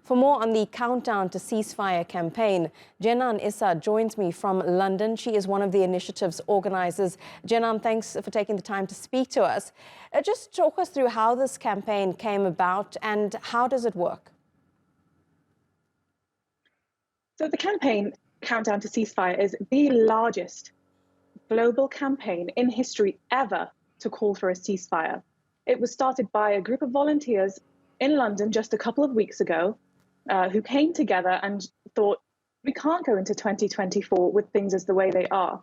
For more on the Countdown to Ceasefire campaign, Jenan Issa joins me from London. She is one of the initiative's organisers. Jenan, thanks for taking the time to speak to us. Just talk us through how this campaign came about and how does it work? So the campaign, Countdown to Ceasefire, is the largest global campaign in history ever to call for a ceasefire. It was started by a group of volunteers in London just a couple of weeks ago who came together and thought, we can't go into 2024 with things as the way they are.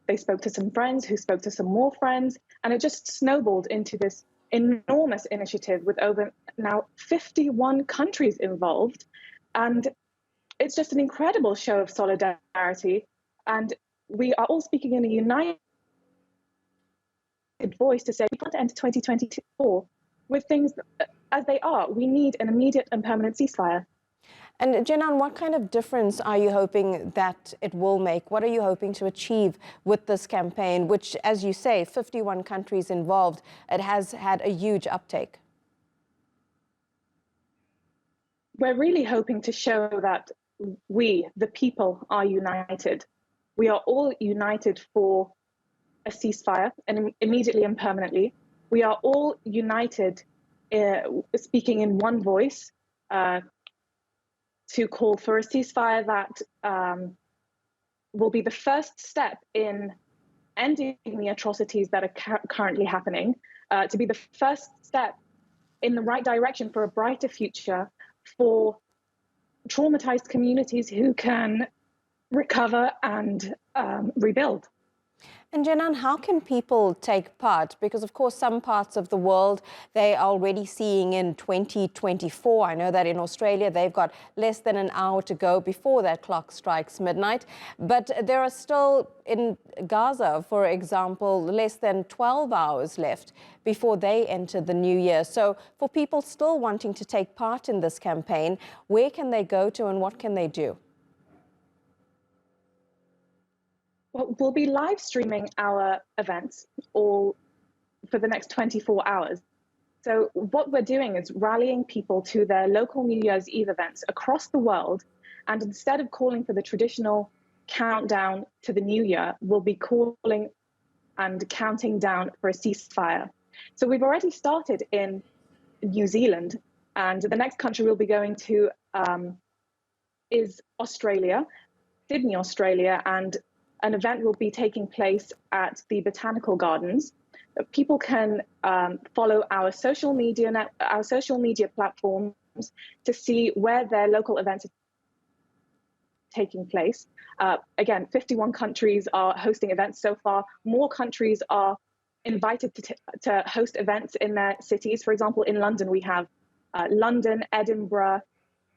They spoke to some friends who spoke to some more friends, and it just snowballed into this enormous initiative with over now 51 countries involved. And it's just an incredible show of solidarity. And we are all speaking in a united voice to say we can't enter 2024 with things as they are. We need an immediate and permanent ceasefire. And Jenan, what kind of difference are you hoping that it will make? What are you hoping to achieve with this campaign, which, as you say, 51 countries involved, it has had a huge uptake? We're really hoping to show that we, the people, are united. We are all united for a ceasefire, and immediately and permanently. We are all united, speaking in one voice, to call for a ceasefire that will be the first step in ending the atrocities that are currently happening, to be the first step in the right direction for a brighter future for traumatized communities who can recover and rebuild. And Jenan, how can people take part? Because, of course, some parts of the world, they are already seeing in 2024. I know that in Australia, they've got less than an hour to go before that clock strikes midnight. But there are still, in Gaza, for example, less than 12 hours left before they enter the new year. So for people still wanting to take part in this campaign, where can they go to and what can they do? Well, we'll be live streaming our events all for the next 24 hours. So what we're doing is rallying people to their local New Year's Eve events across the world. And instead of calling for the traditional countdown to the new year, we'll be calling and counting down for a ceasefire. So we've already started in New Zealand, and the next country we'll be going to is Australia, Sydney, Australia, and an event will be taking place at the Botanical Gardens. People can follow our social media platforms to see where their local events are taking place. Again, 51 countries are hosting events so far. More countries are invited to host events in their cities. For example, in London, we have London, Edinburgh,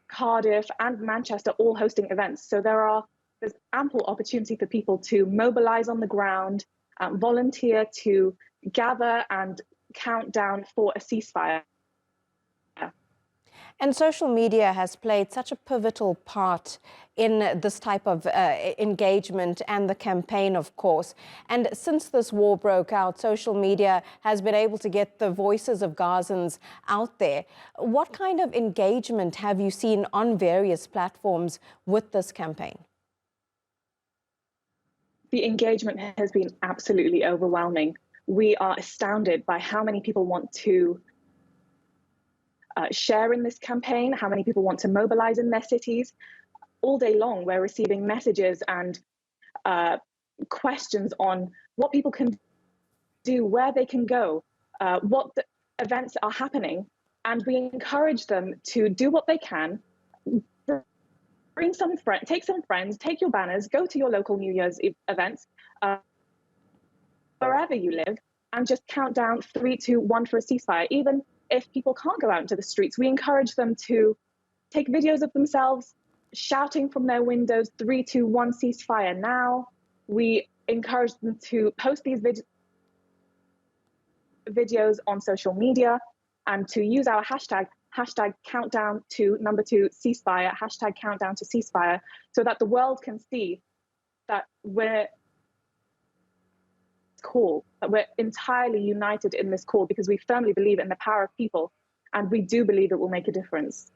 Cardiff, and Manchester all hosting events. So there's ample opportunity for people to mobilize on the ground, volunteer to gather and count down for a ceasefire. And social media has played such a pivotal part in this type of engagement and the campaign, of course. And since this war broke out, social media has been able to get the voices of Gazans out there. What kind of engagement have you seen on various platforms with this campaign? The engagement has been absolutely overwhelming. We are astounded by how many people want to share in this campaign, how many people want to mobilize in their cities. All day long, we're receiving messages and questions on what people can do, where they can go, what the events are happening. And we encourage them to do what they can. Bring some friends, take some friends, take your banners, go to your local New Year's events, wherever you live, and just count down 3, 2, 1 for a ceasefire. Even if people can't go out into the streets, we encourage them to take videos of themselves shouting from their windows, 3, 2, 1 ceasefire now. We encourage them to post these videos on social media and to use our hashtag countdown to #2 ceasefire, hashtag countdown to ceasefire, so that the world can see that we're entirely united in this call, because we firmly believe in the power of people, and we do believe it will make a difference.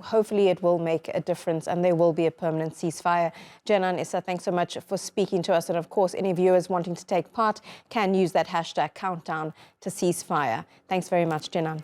hopefully it will make a difference and there will be a permanent ceasefire. Jenan Issa, thanks so much for speaking to us. And of course, any viewers wanting to take part can use that hashtag countdown to ceasefire. Thanks very much, Jenan.